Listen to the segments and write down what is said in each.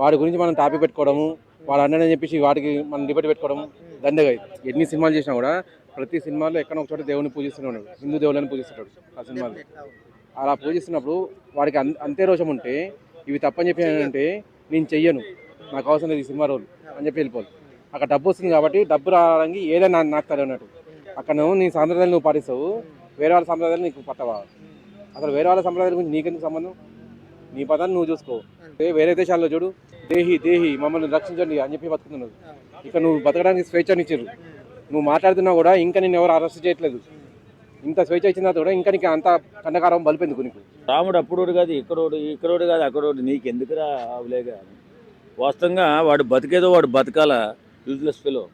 వాడి గురించి మనం టాపిక్ పెట్టుకోవడము, వాడు అన్నాడని చెప్పేసి వాటికి మనం డిబేట్ పెట్టుకోవడం దండగా. ఎన్ని సినిమాలు చేసినా కూడా ప్రతి సినిమాలో ఎక్కడో ఒక చోట దేవుని పూజిస్తున్నాడు, హిందూ దేవుళ్ళని పూజిస్తున్నాడు ఆ సినిమాలో. అలా పూజిస్తున్నప్పుడు వాడికి అంతే రోషం ఉంటే ఇవి తప్పని చెప్పి అంటే నేను చెయ్యను, నాకు అవసరం లేదు ఈ సినిమా రోల్ అని చెప్పి వెళ్ళిపోవాలి. అక్కడ డబ్బు వస్తుంది కాబట్టి డబ్బు రావడానికి ఏదైనా నాకుతాడు అన్నట్టు. అక్కడ నువ్వు నీ సాంప్రదాయాలు నువ్వు పాటిస్తావు, వేరే వాళ్ళ సాంప్రదాయాలు నీకు పట్టవా? అసలు వేరే వాళ్ళ సంప్రదాయాల గురించి నీకెందుకు సంబంధం? నీ పదాన్ని నువ్వు చూసుకో. వేరే దేశాల్లో చూడు, దేహి దేహి మమ్మల్ని రక్షించండి అని చెప్పి బతుకుతున్నాడు. ఇక్కడ నువ్వు బతకడానికి స్వేచ్ఛనిచ్చారు, నువ్వు మాట్లాడుతున్నా కూడా ఇంకా నేను ఎవరు అరెస్ట్ చేయట్లేదు. ఇంత స్వేచ్ఛ ఇచ్చిన తర్వాత కూడా ఇంకా నీకు అంత కండకారం బలిపోయింది నీకు. రాముడు అప్పుడోడు కాదు, ఇక్కడోడు కాదు, అక్కడోడు, నీకు ఎందుకురా అవులేగా. వాస్తవంగా వాడు బతికేదో వాడు బతకాల, యూజ్లెస్ ఫెలో.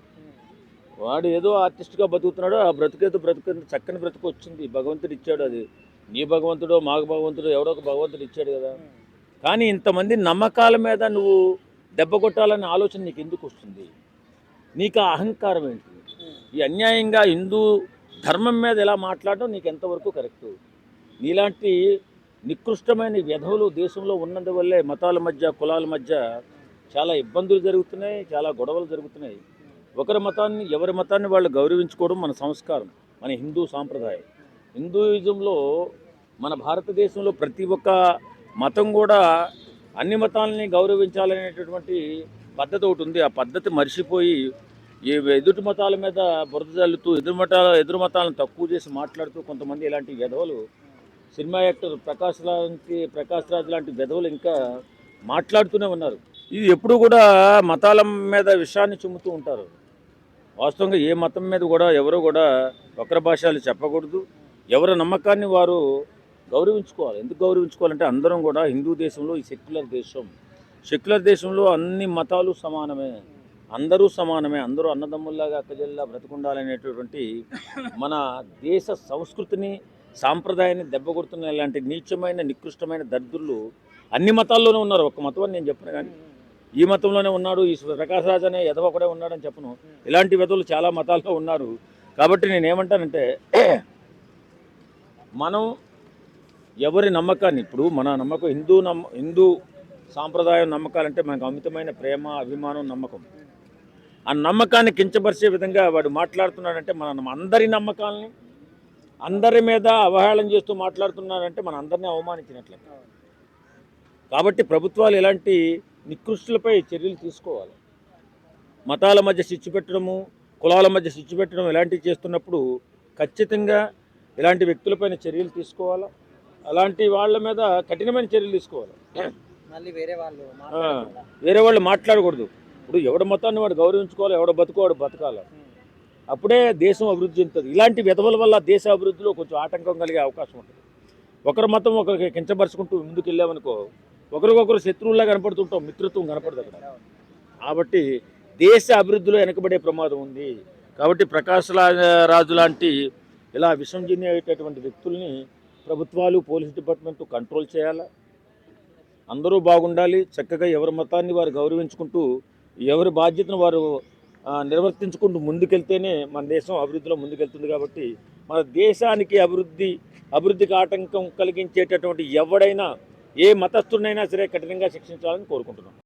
వాడు ఏదో ఆర్టిస్ట్గా బతుకుతున్నాడు, ఆ బ్రతికేదో చక్కని బ్రతుకు వచ్చింది, భగవంతుడు ఇచ్చాడు. అది నీ భగవంతుడో మాకు భగవంతుడో ఎవడో ఒక భగవంతుడు ఇచ్చాడు కదా. కానీ ఇంతమంది నమ్మకాల మీద నువ్వు దెబ్బ కొట్టాలనే ఆలోచన నీకు ఎందుకు వస్తుంది? నీకు ఆ అహంకారం ఏంటి? ఈ అన్యాయంగా హిందూ ధర్మం మీద ఎలా మాట్లాడడం నీకు ఎంతవరకు కరెక్టు? నీలాంటి నికృష్టమైన వ్యధవులు దేశంలో ఉన్నందువల్లే మతాల మధ్య కులాల మధ్య చాలా ఇబ్బందులు జరుగుతున్నాయి, చాలా గొడవలు జరుగుతున్నాయి. ఎవరి మతాన్ని వాళ్ళు గౌరవించుకోవడం మన సంస్కారం, మన హిందూ సాంప్రదాయం. హిందూయిజంలో మన భారతదేశంలో ప్రతి ఒక్క మతం కూడా అన్ని మతాలని గౌరవించాలనేటటువంటి పద్ధతి ఒకటి ఉంది. ఆ పద్ధతి మర్చిపోయి ఈ ఎదుటి మతాల మీద బురద జల్లుతూ ఎదురు మతాలను తక్కువ చేసి మాట్లాడుతూ కొంతమంది ఇలాంటి వెధవలు, సినిమా యాక్టర్ ప్రకాష్ రాజ్ లాంటి వెధవలు ఇంకా మాట్లాడుతూనే ఉన్నారు. ఇది ఎప్పుడు కూడా మతాల మీద విషయాన్ని చిమ్ముతూ ఉంటారు. వాస్తవంగా ఏ మతం మీద కూడా ఎవరు కూడా వక్ర భాషలు చెప్పకూడదు. ఎవరి నమ్మకాన్ని వారు గౌరవించుకోవాలి. ఎందుకు గౌరవించుకోవాలంటే అందరం కూడా హిందూ దేశంలో, ఈ సెక్యులర్ దేశంలో అన్ని మతాలు సమానమే, అందరూ సమానమే, అందరూ అన్నదమ్ముల్లాగా అక్కజల్లా బ్రతుకుండాలనేటటువంటి మన దేశ సంస్కృతిని సాంప్రదాయాన్ని దెబ్బకొడుతున్న ఇలాంటి నీచమైన నికృష్టమైన దరిద్రులు అన్ని మతాల్లోనే ఉన్నారు. ఒక్క మతం అని నేను చెప్పను, కానీ ఈ మతంలోనే ఉన్నాడు, ఈ ప్రకాష్ రాజ్ అనే ఎదవ ఒకడే ఉన్నాడని చెప్పను. ఇలాంటి వెధవులు చాలా మతాల్లో ఉన్నారు. కాబట్టి నేనేమంటానంటే మనం ఎవరి నమ్మకాన్ని, ఇప్పుడు మన నమ్మకం హిందూ సాంప్రదాయం నమ్మకాలంటే మనకు అమితమైన ప్రేమ, అభిమానం, నమ్మకం. ఆ నమ్మకాన్ని కించపరిచే విధంగా వాడు మాట్లాడుతున్నాడంటే మన అందరి నమ్మకాలని అందరి మీద అవహేళన చేస్తూ మాట్లాడుతున్నాడంటే మన అందరినీ అవమానించినట్లే. కాబట్టి ప్రభుత్వాలు ఇలాంటి నికృష్టులపై చర్యలు తీసుకోవాలి. మతాల మధ్య చిచ్చు పెట్టడము, కులాల మధ్య చిచ్చు పెట్టడం ఇలాంటివి చేస్తున్నప్పుడు ఖచ్చితంగా ఇలాంటి వ్యక్తులపైన చర్యలు తీసుకోవాలా. అలాంటి వాళ్ళ మీద కఠినమైన చర్యలు తీసుకోవాలి. మళ్ళీ వేరే వాళ్ళు మాట్లాడకూడదు. ఇప్పుడు ఎవడ మతాన్ని వాడు గౌరవించుకోవాలి, ఎవడ బతుకోవాడు బతకాలి. అప్పుడే దేశం అభివృద్ధి చెందుతుంది. ఇలాంటి విధవల వల్ల దేశ అభివృద్ధిలో కొంచెం ఆటంకం కలిగే అవకాశం ఉంటుంది. ఒకరి మతం ఒకరికి కించపరుచుకుంటూ ముందుకు వెళ్ళామనుకో, ఒకరికొకరు శత్రువుల్లా కనపడుతుంటాం, మిత్రత్వం కనపడదు అక్కడ. కాబట్టి దేశ అభివృద్ధిలో వెనకబడే ప్రమాదం ఉంది. కాబట్టి ప్రకాష్ రాజు లాంటి ఇలా విషం జిన్నేటటువంటి వ్యక్తుల్ని ప్రభుత్వాలు, పోలీస్ డిపార్ట్మెంట్ కంట్రోల్ చేయాలా. అందరూ బాగుండాలి, చక్కగా ఎవరి మతాన్ని వారు గౌరవించుకుంటూ ఎవరి బాధ్యతను వారు నిర్వర్తించుకుంటూ ముందుకెళ్తేనే మన దేశం అభివృద్ధిలో ముందుకెళ్తుంది. కాబట్టి మన దేశానికి అభివృద్ధికి ఆటంకం కలిగించేటటువంటి ఎవడైనా, ఏ మతస్థుడినైనా సరే కఠినంగా శిక్షించాలని కోరుకుంటున్నాం.